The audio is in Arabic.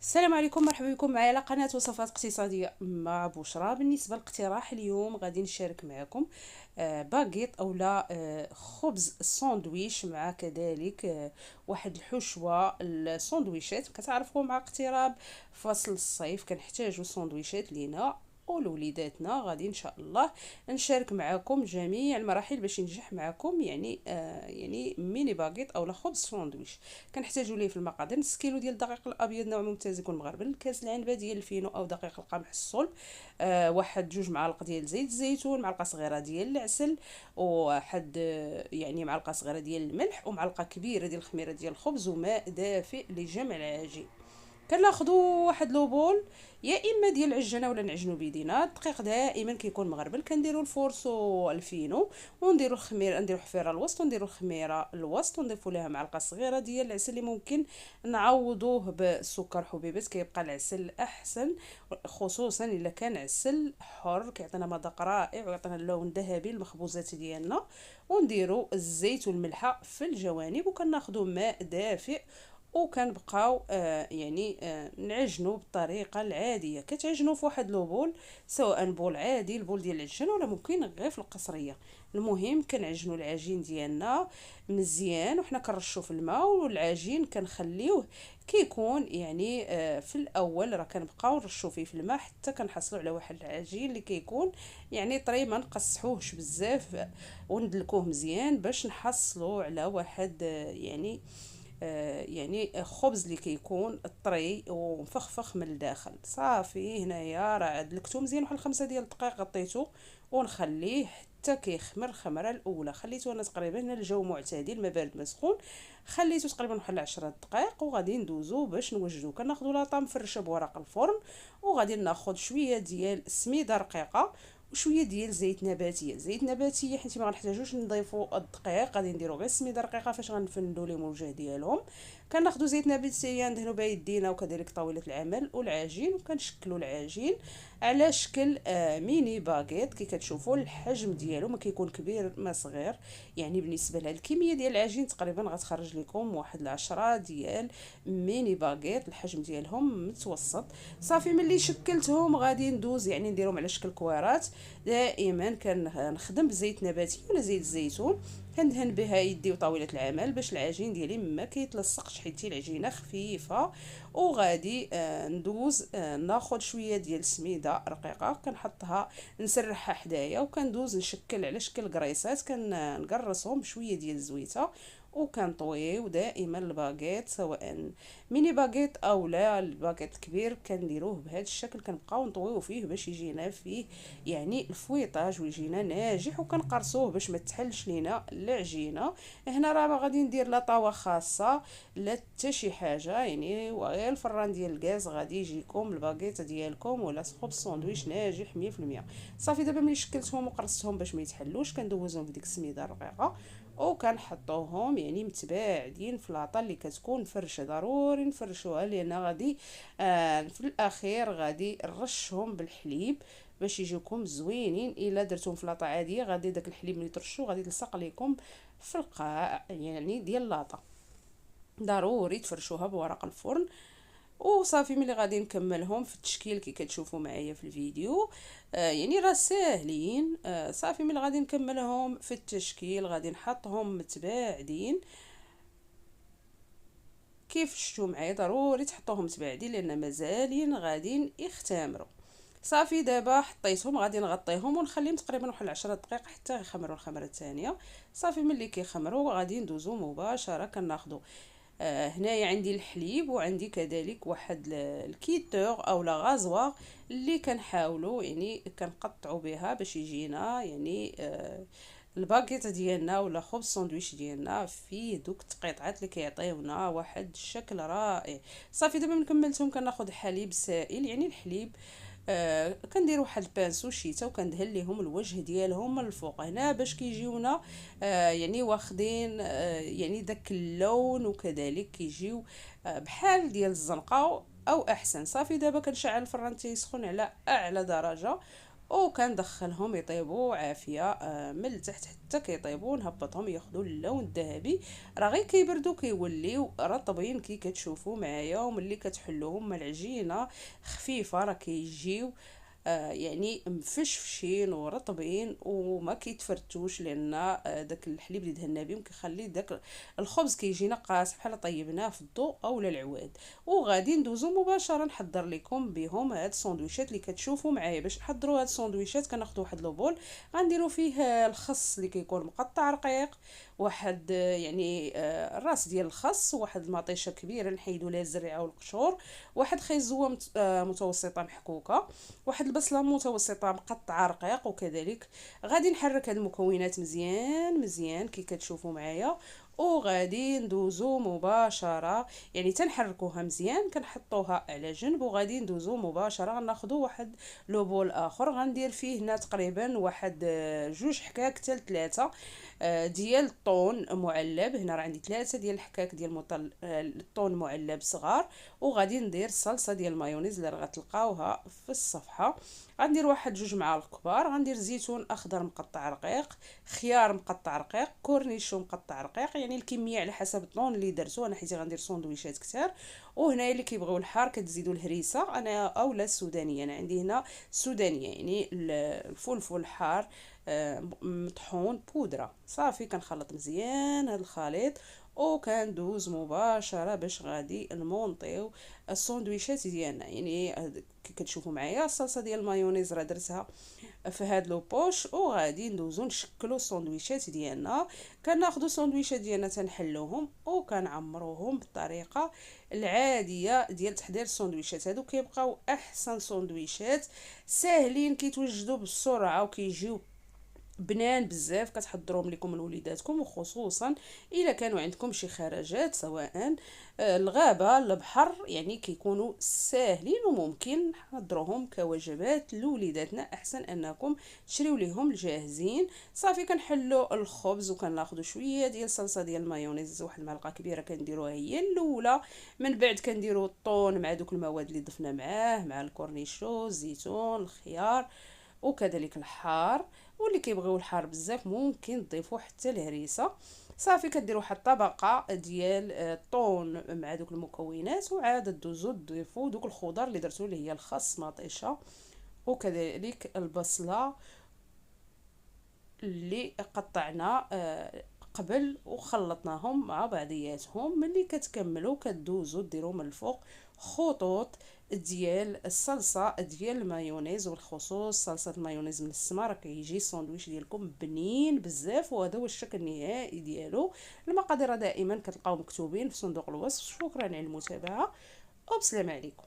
السلام عليكم، مرحبا بكم معايا على قناة وصفات اقتصادية مع بشرى. بالنسبة للاقتراح اليوم غادي نشارك معكم باغيت اولا خبز الساندويش مع كذلك واحد الحشوة الساندويشات. كتعرفوا مع اقتراب فصل الصيف كنحتاجو ساندويشات لينا ولوليداتنا. غادي ان شاء الله نشارك معكم جميع المراحل باش ينجح معكم، يعني ميني باغيت اولا خبز ساندويش. كنحتاجوا ليه في المقادير نص كيلو ديال الدقيق الابيض نوع ممتاز يكون مغربل، كاس العنبه ديال الفينو او دقيق القمح الصلب، واحد جوج معالق ديال زيت الزيتون، معلقه صغيره ديال العسل، وواحد يعني معلقه صغيره ديال الملح، ومعلقه كبيره ديال الخميره ديال الخبز، وماء دافئ لجمع العجين. كناخذوا واحد لوبول يا اما ديال العجانه ولا نعجنو بيدينا. الدقيق دائما كيكون مغربل. كنديروا الفورسو الفينو ونديروا الخميره، نديروا حفيره الوسط ونديروا الخميره الوسط، ونضيفوا لها معلقه صغيره ديال العسل اللي ممكن نعوضوه بالسكر حبيبات، كيبقى العسل احسن، خصوصا الا كان عسل حر كيعطينا مذاق رائع ويعطينا اللون الذهبي للمخبوزات ديالنا. ونديروا الزيت والملحه في الجوانب، وكناخذوا ماء دافئ وكنبقاو نعجنوا بالطريقه العاديه. كتعجنوا في واحد لوبول، سواء بول عادي البول ديال العجان ولا ممكن غير في القصريه. المهم كنعجنوا العجين ديالنا مزيان، وحنا كنرشوا في الماء، والعجين كنخليوه كيكون في الاول راه كنبقاو نرشوا فيه في الماء حتى كنحصلوا على واحد العجين اللي كيكون طري، ما نقصحوهش بزاف، وندلكوه مزيان باش نحصلوا على واحد خبز اللي كيكون طري ومفخفخ من الداخل. صافي هنايا راه دلكتو مزيان واحد 5 دقائق، غطيتو ونخليه حتى كيخمر الخمره الاولى. خليته انا تقريبا هنا الجو معتدل، ما بارد ما سخون. خليته تقريبا واحد 10 دقائق وغادي ندوزو باش نوجدو. كناخذوا لاطا مفرشه بورق الفرن، وغادي ناخذ شويه ديال السميده رقيقه وشويه ديال زيت نباتيه حيت ما غنحتاجوش نضيفوا الدقيق، غادي نديرو غير السميده رقيقه فاش غنفندو ليهم الوجه ديالهم. كناخذوا زيت نباتيه ندهنوا به يدينا وكذلك طاوله العمل والعجين، وكنشكلوا العجين على شكل ميني باغيت. كي كتشوفوا الحجم ديالو ما كيكون كبير ما صغير، يعني بالنسبه لها الكميه ديال العجين تقريبا غتخرج لكم واحد 10 ديال ميني باغيت، الحجم ديالهم متوسط. صافي ملي شكلتهم غادي ندوز نديرهم على شكل كويرات. دائما كنخدم بزيت نباتي ولا زيت الزيتون، كندهن بها يدي وطاوله العمل باش العجين ديالي ما كيتلصقش حيت العجينه خفيفه. وغادي ندوز ناخذ شويه ديال السميده رقيقه كنحطها نسرحها حدايا، وكندوز نشكل على شكل قريصات، كنقرصهم بشويه ديال الزويته، وكنطويو دائما الباغيت سواء ميني باغيت او لا الباغيت الكبير كنديروه بهذا الشكل. كنبقاو نطويو فيه باش يجينا فيه الفويطاج ويجينا ناجح، وكنقرصوه باش ما تحلش لينا العجينه. هنا راه ما غادي ندير لا طاوه خاصه لا حتى شي حاجه، وغير الفران ديال الغاز غادي يجيكم الباغيت ديالكم ولا خبز ساندويش ناجح 100%. صافي دابا ملي شكلتهم وقرصتهم باش ما يتحلوش كندوزهم في ديك السميده الرقيقه، وكنحطوهم متباعدين في لاطه اللي كتكون فرشه. ضروري نفرشوها لان غادي في الاخير غادي نرشهم بالحليب باش يجيكم زوينين. الا درتهم في لاطه عاديه غادي داك الحليب ملي ترشوه غادي يلصق لكم في القاع ديال لاطه. ضروري تفرشوها بورق الفرن. وصافي ملي غادي نكملهم في التشكيل كي كتشوفوا معايا في الفيديو، راه ساهلين. صافي ملي غادي نكملهم في التشكيل غادي نحطهم متباعدين كيف شفتوا معايا. ضروري تحطوهم متباعدين لان مازالين غادي يختمروا. صافي دابا حطيتهم غادي نغطيهم ونخليهم تقريبا واحد 10 دقائق حتى يخمروا الخمره الثانيه. صافي ملي كيخمروا غادي ندوزو مباشره كناخذوا هنايا عندي الحليب وعندي كذلك واحد الكيتور او لا غازوا اللي كنحاولوا كنقطعوا بها باش يجينا الباكيت ديالنا ولا خبز ساندويتش ديالنا فيه دوك التقيطعات اللي كيعطيونا واحد الشكل رائع. صافي دابا من كملتهم كناخذ حليب سائل الحليب، كندير واحد البانسو شيتا وكندهن ليهم الوجه ديالهم من الفوق هنا باش كيجيونا واخدين داك اللون، وكذلك كيجيو بحال ديال الزنقه او احسن. صافي دابا كنشعل الفران تيسخن على اعلى درجه، وكندخلهم يطيبوا عافيه من التحت حتى كيطيبوا، نهبطهم ياخذوا اللون الذهبي. راه غير كيبردوا كيوليو رطبين كي كتشوفوا معايا، وملي كتحلوهم من العجينه خفيفه راه كيجيو يعني مفشفشين ورطبين وما كيتفرتوش، لان داك الحليب اللي دهنا بهم كيخلي داك الخبز كيجينا قاصح بحال طيبناه في الضوء اولا العواد. وغادي ندوزو مباشره نحضر لكم بهم هاد الساندويشات اللي كتشوفوا معايا. باش نحضروا هاد الساندويشات كناخذوا واحد لوبول، غنديروا فيه الخس اللي كيكون مقطع رقيق، واحد يعني الراس ديال الخس، واحد المطيشه كبيره نحيدوا ليها الزريعه والقشور، واحد خيزوه متوسطه محكوكه، واحد البصله متوسطه مقطعه رقيق. وكذلك غادي نحرك هاد المكونات مزيان مزيان كي كتشوفوا معايا، وغادي ندوزو مباشره يعني تنحركوها مزيان كنحطوها على جنب، وغادي ندوزو مباشره غناخذوا واحد لو بول اخر غندير فيه هنا تقريبا واحد جوج حكاك حتى لثلاثه ديال الطون معلب. هنا راه عندي 3 ديال الحكاك ديال الطون معلب صغار. وغادي ندير الصلصه ديال المايونيز اللي راه غتلقاوها في الصفحه. غندير واحد جوج معالق كبار، غندير زيتون اخضر مقطع رقيق، خيار مقطع رقيق، كورنيشون مقطع رقيق، يعني الكميه على حسب الطون اللي درتو. انا حيت غندير سندويشات كثار. وهنايا اللي كيبغيو الحار كتزيدوا الهريسه انا اولا السودانيه، انا عندي هنا سودانيه يعني الفلفل الحار مطحون بودره. صافي كنخلط مزيان هذا الخليط، وكندوز مباشره باش غادي نمونطيو الساندويشات ديالنا. يعني كي كتشوفوا معايا الصلصه ديال المايونيز راه درتها في هاد لو بوش، وغادي ندوزو نشكلو الساندويشات ديالنا. كناخدو الساندويشات ديالنا تنحلوهم وكنعمروهم بالطريقه العاديه ديال تحضير الساندويشات. هادو كيبقاو احسن ساندويشات ساهلين كيتوجدوا بسرعه وكيجيو بنان بزاف. كتحضروهم لكم لوليداتكم، وخصوصا الا كانوا عندكم شي خرجات سواء الغابه البحر، يعني كيكونوا ساهلين وممكن نحضروهم كوجبات لوليداتنا احسن انكم تشريو ليهم الجاهزين. صافي كنحلو الخبز وكناخذوا شويه ديال الصلصه ديال المايونيز، واحد المعلقه كبيره كنديروها هي الاولى، من بعد كنديروا الطون مع دوك المواد اللي ضفنا معاه مع الكورنيشو الزيتون الخيار وكذلك الحار. واللي كيبغيو الحار بزاف ممكن تضيفوا حتى الهريسه. صافي كديروا واحد الطبقه ديال الطون مع دوك المكونات، وعاد دوزو تضيفوا دوك الخضر اللي درتو اللي هي الخس مطيشه وكذلك البصله اللي قطعنا قبل وخلطناهم مع بعضياتهم. ملي كتكملوا كدوزوا ديروا من الفوق خطوط ديال الصلصه ديال المايونيز، والخصوص صلصه المايونيز من السما راه كيجي الساندويتش ديالكم بنين بزاف. وهذا هو الشكل النهائي ديالو. المقادير دائما كتلقاو مكتوبين في صندوق الوصف. شكرا على المتابعه وبسلام عليكم.